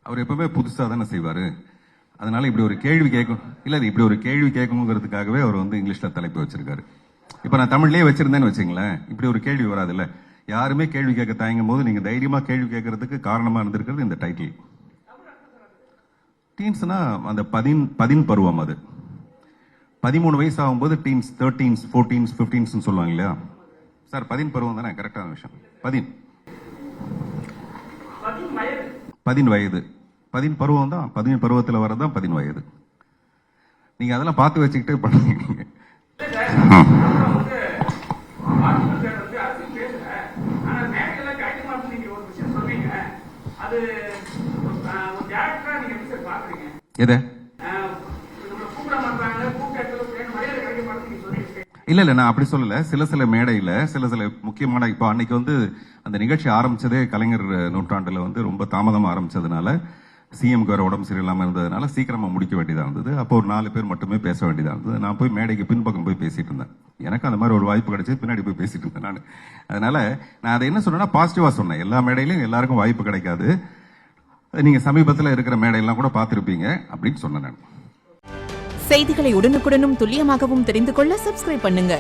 அவர் எப்பவுமே புதுசா தானே செய்வாரு. அதனால இப்படி ஒரு கேள்வி கேட்கும் இல்ல, இப்படி ஒரு கேள்வி கேட்கணுங்கிறதுக்காகவே அவர் வந்து இங்கிலீஷ்ல தலைப்பு வச்சிருக்காரு. இப்ப நான் தமிழ்லயே வச்சிருந்தேன்னு வச்சுங்களேன், இப்படி ஒரு கேள்வி வராது இல்ல. யாருமே கேள்வி கேட்க தயங்கும் போது நீங்க தைரியமா கேள்வி கேட்கறதுக்கு காரணமா இருந்திருக்கிறது இந்த டைட்டில். டீன்ஸ்னா அந்த 10 பருவம். அது 13 வயசு ஆகும்போது டீன்ஸ், 13s 14s 15s சொல்லுவாங்க இல்லையா சார். 10 பருவம் தானே கரெக்டான விஷயம். 10 வயது 10 பருவம் தான். 10 பருவத்தில் வரதான் 10 வயது. நீங்க அதெல்லாம் பார்த்து வச்சுக்கிட்டே பண்ணுவீங்க. எதை இல்ல இல்ல, நான் அப்படி சொல்லல. சில மேடையில சில முக்கியமான, இப்ப அன்னைக்கு வந்து அந்த நிகழ்ச்சி ஆரம்பிச்சதே கலைஞர் நூற்றாண்டுல வந்து ரொம்ப தாமதமா ஆரம்பிச்சதுனால, சிஎம்க்கு வேற உடம்பு சரியில்லாம இருந்ததுனால சீக்கிரமா முடிக்க வேண்டியதா இருந்தது. அப்போ ஒரு 4 பேர் மட்டுமே பேச வேண்டியதா இருந்தது. நான் போய் மேடைக்கு பின்பக்கம் போய் பேசிட்டு இருந்தேன். எனக்கு அந்த மாதிரி ஒரு வாய்ப்பு கிடைச்சது, பின்னாடி போய் பேசிட்டு இருந்தேன் நான். அதனால நான் அதை என்ன சொன்னேன்னா, பாசிட்டிவா சொன்னேன். எல்லா மேடையிலும் எல்லாருக்கும் வாய்ப்பு கிடைக்காது. நீங்க சமீபத்தில் இருக்கிற மேடையெல்லாம் கூட பார்த்திருப்பீங்க அப்படின்னு சொன்னேன் நான். செய்திகளை உடனுக்குடனும் துல்லியமாகவும் தெரிந்து கொள்ள சப்ஸ்கிரைப் பண்ணுங்க.